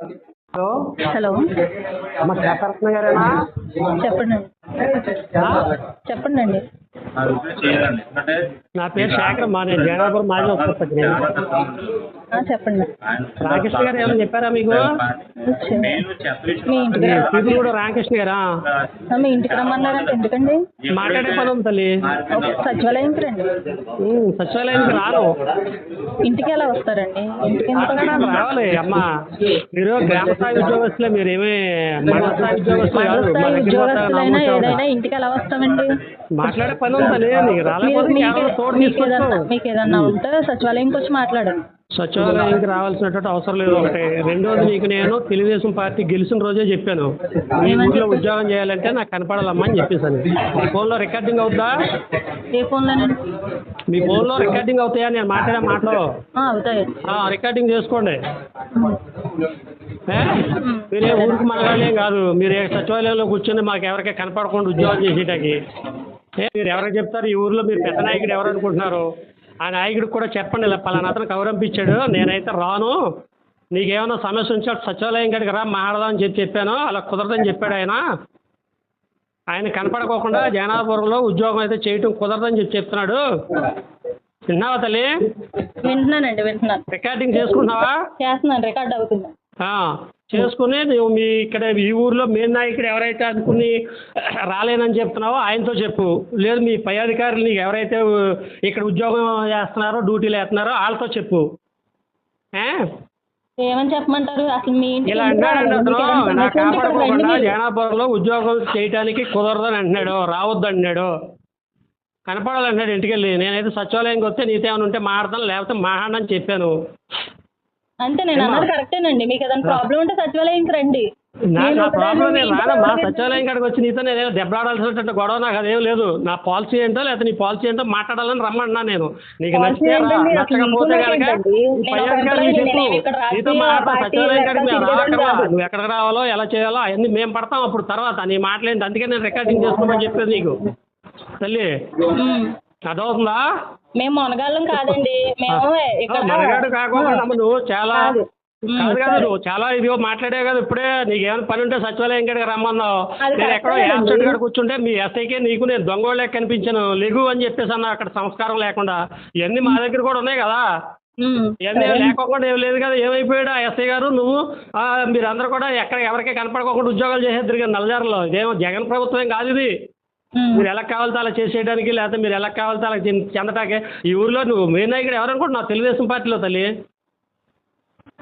Hello hello అమ్మ శేఖరత్న గారేనా? చెప్పండి చెప్పండి అండి. నా పేరు శేఖర్ అమ్మా, నేను జైనాపురం మాజీ ఉపసర్పంచ్. చెప్పండి. రామకృష్ణ గారు ఏమైనా చెప్పారా మీకు? మీ ఇంటికి పీపుల్ కూడా రామకృష్ణ గారా? మీ ఇంటికి రమ్మన్నారంటే ఎందుకండి? మాట్లాడే పని ఉంది తల్లి. సచివాలయంకి రండి. సచివాలయానికి రాను. ఇంటికి ఎలా వస్తారండి? ఇంటికి ఎందుకు రావాలి అమ్మా. మీరు గ్రామ స్థాయి ఉద్యోగస్తులే, మీరేమీ మండల స్థాయి ఉద్యోగస్తులు కాదు. మా దగ్గర ఉద్యోగస్తులైనా ఏదైనా ఇంటికి ఎలా వస్తామండి? మాట్లాడే పని ఉంది తల్లి. నీకు రాలేకపోతే తోడు తీసుకొచ్చు. మీకు ఏదన్నా ఉంటే సచివాలయంకి వచ్చి మాట్లాడండి. సచివాలయానికి రావాల్సినటువంటి అవసరం లేదు. ఒకటి. రెండోది, నీకు నేను తెలుగుదేశం పార్టీ గెలిచిన రోజే చెప్పాను, మీ ఊళ్ళో ఉద్యోగం చేయాలంటే నాకు కనపడాలమ్మా అని చెప్పేసాను. మీ ఫోన్లో రికార్డింగ్ అవుతుందా? ఏ ఫోన్లోనండి? మీ ఫోన్లో రికార్డింగ్ అవుతాయా నేను మాట్లాడే మాటలు? అవుతాయి. రికార్డింగ్ చేసుకోండి. మీరే ఊరికి మనగాలేం కాదు. మీరు సచివాలయంలో కూర్చొని మాకు ఎవరికీ కనపడకుండా ఉద్యోగం చేసేటానికి మీరు ఎవరికి చెప్తారు? ఈ ఊర్లో మీరు పెద్ద నాయకుడు ఎవరు అనుకుంటున్నారు? ఆ నాయకుడికి కూడా చెప్పండి, ఇలా పలానా అతను కౌరంపించాడు, నేనైతే రాను, నీకేమైనా సమస్య ఉంటే సచివాలయం కాడికి రా మాట్లాడదామని చెప్పాను. అలా కుదరదని చెప్పాడు ఆయన కనపడకోకుండా జైనాపురంలో ఉద్యోగం అయితే చేయటం కుదరదని చెప్తున్నాడు. విన్నావా తల్లి? వింటున్నానండి, వింటున్నాను. రికార్డింగ్ చేసుకుంటున్నావా? చేస్తున్నాను, రికార్డ్ అవుతుంది. చేసుకుని నువ్వు మీ ఇక్కడ ఈ ఊర్లో మెయిన్ నాయకుడు ఎవరైతే అనుకుని రాలేనని చెప్తున్నావో ఆయనతో చెప్పు. లేదు, మీ పై అధికారులు నీకు ఎవరైతే ఇక్కడ ఉద్యోగం చేస్తున్నారో డ్యూటీలు వేస్తున్నారో వాళ్ళతో చెప్పు. ఏమని చెప్పమంటారు? అసలు మీ ఇంటికి ఇలా అంటాడండి అతను. నాకు కాపాడుకోకుండా జైనాపురంలో ఉద్యోగం చేయడానికి కుదరదని అంటున్నాడు, రావద్దు అంటున్నాడు, కనపడాలంటున్నాడు ఇంటికి వెళ్ళి. నేనైతే సచివాలయంకి వస్తే నీతో ఏమైనా ఉంటే మాట్లాడతాను, లేకపోతే మాట్లాడని చెప్పాను. అంటే నేను అన్నది కరెక్టేనండి. మీకు ఏదైనా ప్రాబ్లం ఉంటే సచివాలయంకి రండి. నా ప్రాబ్లం నేను రానమ్మా. సచివాలయం కాడికి వచ్చి నీతో నేను దెబ్బలాడాల్సినట్టు గొడవ నాకు అదేం లేదు. నా పాలసీ ఏంటో లేకపోతే నీ పాలసీ ఏంటో మాట్లాడాలని రమ్మన్నా నేను. నీకు నచ్చితే నచ్చకపోతే కనుక పై అధికారులు చెప్పు, నీతో మాట్లాడతాం. సచివాలయం కాడికి మేము రావక్కర్లా. నువ్వు ఎక్కడికి రావాలో ఎలా చేయాలో అవన్నీ మేము పడతాం అప్పుడు తర్వాత. నీ మాటలేంటి, అందుకే నేను రికార్డింగ్ చేసుకోమని చెప్పేది నీకు తల్లి. అదవుతుందా? మేము మొనగాళ్ళం కాదండి. మేము మనగాడు కాకుండా నువ్వు చాలా కాదు, నువ్వు చాలా ఇదిగో మాట్లాడావు కదా ఇప్పుడే. నీకేమైనా పని ఉంటే సచివాలయం కాడికి రమ్మన్నావు. నేను ఎక్కడో యాబ్సెంట్ కాడ కూర్చుంటే మీ ఎస్ఐకే నీకు నేను దొంగోళ్ళే కనిపించాను, లెగు అని చెప్పేసి అన్న. అక్కడ సంస్కారం లేకుండా ఇవన్నీ మా దగ్గర కూడా ఉన్నాయి కదా. ఇవన్నీ లేకోకుండా ఏం లేదు కదా. ఏమైపోయాడు ఆ ఎస్ఐ గారు? నువ్వు మీరందరూ కూడా ఎక్కడ ఎవరికీ కనపడకోకుండా ఉద్యోగాలు చేసేద్దరు కదా నల్లజారులో. ఇదేమో జగన్ ప్రభుత్వం కాదు ఇది. మీరు ఎలా కావాలితే అలా చేసేయడానికి, లేకపోతే మీరు ఎలా కావాలితే అలా చెందటానికి. ఈ ఊర్లో నువ్వు మెయిన్ నాయకుడు ఎవరనుకుంటున్నావు? తెలుగుదేశం పార్టీలో తల్లి.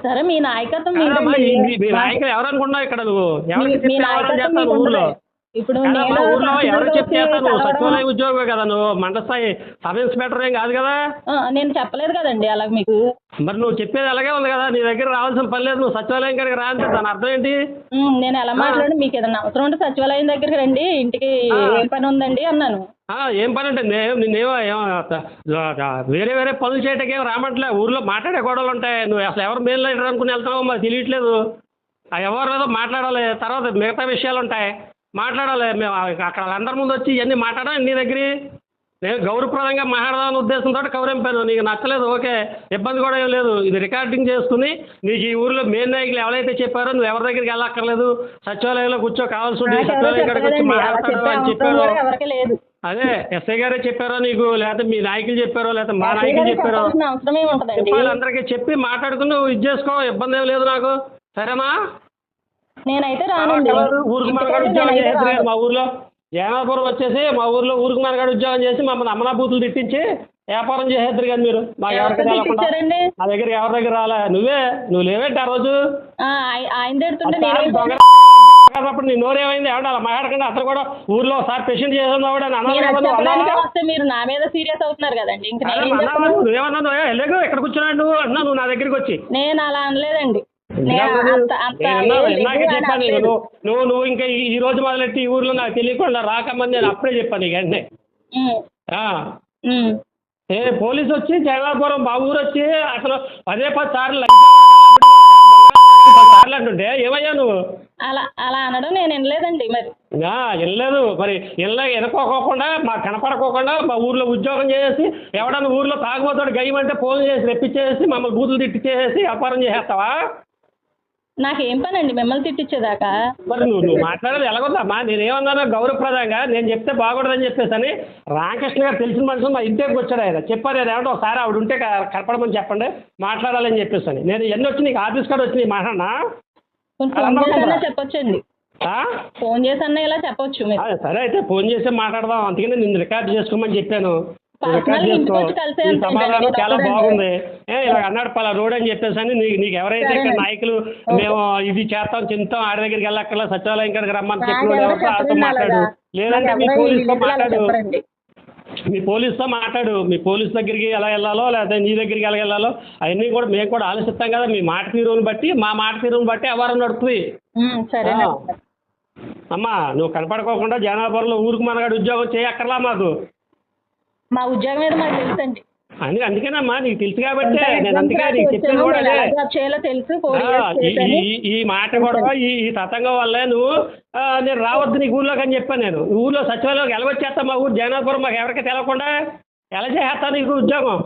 సరే, మీ నాయకత్వం మీ నాయకుడు ఎవరనుకుంటున్నావు? ఇక్కడ నువ్వు ఎవరికి చేస్తావు ఊర్లో? ఇప్పుడు ఊర్లో ఎవరు చెప్తాను? నువ్వు సచివాలయ ఉద్యోగమే కదా, నువ్వు మండల స్థాయి సబ్ ఇన్స్పెక్టర్ ఏం కాదు కదా. నేను చెప్పలేదు కదండి అలా మీకు. మరి నువ్వు చెప్పేది అలాగే ఉంది కదా. నీ దగ్గర రావాల్సిన పని లేదు, నువ్వు సచివాలయం కాడికి రా అంటే దాని అర్థం ఏంటి? నేను ఎలా మాట్లాడి మీకు ఏదైనా అవసరం ఉంటే సచివాలయం దగ్గరికి రండి, ఇంటికి ఏం పని ఉందండి అన్నాను. ఏం పని అంటే నిన్నేమో వేరే వేరే పనులు చేయటానికి ఏం రామట్లే. ఊర్లో మాట్లాడే గొడవలు ఉంటాయి. నువ్వు అసలు ఎవరు మెయిన్ లీడర్ అనుకుని వెళ్తావో మాకు తెలియట్లేదు. ఎవరితో మాట్లాడాలి, తర్వాత మిగతా విషయాలు ఉంటాయి మాట్లాడాలి. మేము అక్కడ అందరి ముందు వచ్చి ఇవన్నీ మాట్లాడాలి. నీ దగ్గర నేను గౌరవప్రదంగా మాట్లాడదామని ఉద్దేశంతో కౌరింపాను. నీకు నచ్చలేదు, ఓకే, ఇబ్బంది కూడా ఏం లేదు. ఇది రికార్డింగ్ చేసుకుని నీకు ఈ ఊర్లో మెయిన్ నాయకులు ఎవరైతే చెప్పారో నువ్వు ఎవరి దగ్గరికి వెళ్ళక్కర్లేదు, సచివాలయంలో కూర్చో, కావాల్సి ఉంటే సచివాలయం కాడికి వచ్చి మాట్లాడతాడు అని చెప్పారు. అదే ఎస్ఐ గారే చెప్పారో నీకు, లేకపోతే మీ నాయకులు చెప్పారో, లేకపోతే మా నాయకులు చెప్పారో చెప్పాలి. అందరికీ చెప్పి మాట్లాడుకుని నువ్వు ఇది చేసుకో, ఇబ్బంది ఏం లేదు నాకు. సరేనా? నేనైతే రానండి. ఊరికి మనగాడు ఉద్యోగం చేసేది మా ఊర్లో. జైనాపురం వచ్చేసి మా ఊర్లో ఊరికి మనగాడు ఉద్యోగం చేసి మమ్మల్ని అమ్మనా బూతులు తిట్టించి వ్యాపారం చేసేద్దరు కదా మీరు. మాకు ఎవరికి రాకుండా నా దగ్గర ఎవరి దగ్గర రాలే. నువ్వు లేవేంటి ఆ రోజు? అప్పుడు నీ నోరేమైంది? ఎవడ అలా మాట్లాడకుండా అతను కూడా ఊర్లో ఒకసారి పేషెంట్ చేసి మీరు నా మీద సీరియస్ అవుతున్నారు కదండి. నువ్వేమన్నా వెళ్ళకు ఎక్కడ కూర్చున్నాడు నువ్వు అన్నా, నువ్వు నా దగ్గరికి వచ్చి. నేను అలా అనలేదండి. చెప్పాను నువ్వు ఇంకా ఈ రోజు మొదలెట్టి ఈ ఊర్లో నాకు తెలియకుండా రాకమని నేను అప్పుడే చెప్పాను ఇక వెంటనే. పోలీసు వచ్చి జైనాపురం మా ఊరు వచ్చి అసలు 10 సార్లు అంటుంటే ఏమయ్యా నువ్వు? అలా అనడం నేను వినలేదండి. మరి వినలేదు. మరి వెనుకోకుండా మాకు కనపడకోకుండా మా ఊర్లో ఉద్యోగం చేసేసి ఎవడన్నా ఊర్లో తాగుబోతాడు గయ్యమంటే ఫోన్ చేసి రెప్పించేసి మమ్మల్ని బూతులు తిట్టించేసి వ్యాపారం చేసేస్తావా? నాకేం పని అండి మిమ్మల్ని తిట్టించేదాకా? మరి నువ్వు మాట్లాడేది ఎలాగొద్దమ్మా, నేనేమన్నానో గౌరవప్రదంగా నేను చెప్తే బాగుండదని చెప్పేసి అని రామకృష్ణ గారు తెలిసిన మనుషులు మా ఇంటికి వచ్చాడు ఆయన చెప్పారు, నేను ఏమంటే ఒకసారి ఆవిడ ఉంటే కనపడమని చెప్పండి మాట్లాడాలని చెప్పేసి అని. నేను ఎన్ని వచ్చి నీకు ఆఫీస్ కాడ వచ్చి నీ మాట్లాడినా ఫోన్ చేసన్నా చెప్పొచ్చండి, ఆ? ఫోన్ చేసన్నా ఇలా చెప్పొచ్చు మీరు. సరే అయితే ఫోన్ చేసి మాట్లాడదాం, అందుకని నిన్ను రికార్డ్ చేసుకోమని చెప్పాను. రికార్డ్ పర్సనల్ చేసుకో, ఇంటికి వచ్చి కలిసే ఈ అంత సమాధానం ఏంటండి, చాలా తప్పదండి. బాగుంది. ఇలా అన్నాడు పలా రోడ్ అని చెప్పేసి అని నీకు ఎవరైతే ఇక్కడ సరేనండి. నాయకులు మేము ఇది చేస్తాం చింతాం ఆడి దగ్గరికి వెళ్ళక్కర్లా సచివాలయం కాడికి రమ్మని చెప్పిన నాకెవరు ఎవరితో వాళ్ళతో చెప్పరండి మాట్లాడు, అలాగా. లేదంటే మీ నాకెవరు ఈ పోలీసుతో విలేజ్లో అలా మాట్లాడు, చెప్పరండి. మీ పోలీసుతో మాట్లాడు, మీ పోలీస్ దగ్గరికి ఎలా వెళ్ళాలో లేకపోతే నీ దగ్గరికి ఎలా వెళ్ళాలో అవన్నీ కూడా మేము కూడా ఆలోచిస్తాం కదా. మీ మాట తీరుని బట్టి మా మాట తీరుని బట్టి వ్యవహారం నడుపుతుంది. సరేనండి. అమ్మా నువ్వు కనపడుకోకుండా జనాభాలో ఊరికి మనగాడు ఉద్యోగం చేయక్కర్లా మాకు. మా ఉద్యోగం ఏదో మాకు తెలుసండి. అందుకేనమ్మా నీకు తెలుసు కాబట్టి నేను అందుకే నీకు చెప్పింది కూడా అదే. చేయాలో తెలుసు. 4 ఆ, years ఈ చేశాను. ఈ- ఈ మాట కూడా ఈ తతంగం వల్లే నువ్వు నేను రావద్దు నీకు ఊర్లోకి అని చెప్పాను. నేను ఊర్లో సచివాలయంకి ఎలా వచ్చేస్తా, మా ఊరు జగన్నాథపురం మాకు ఎవరికి తెలవకుండా ఎలా చేసేస్తా నీకు ఉద్యోగం?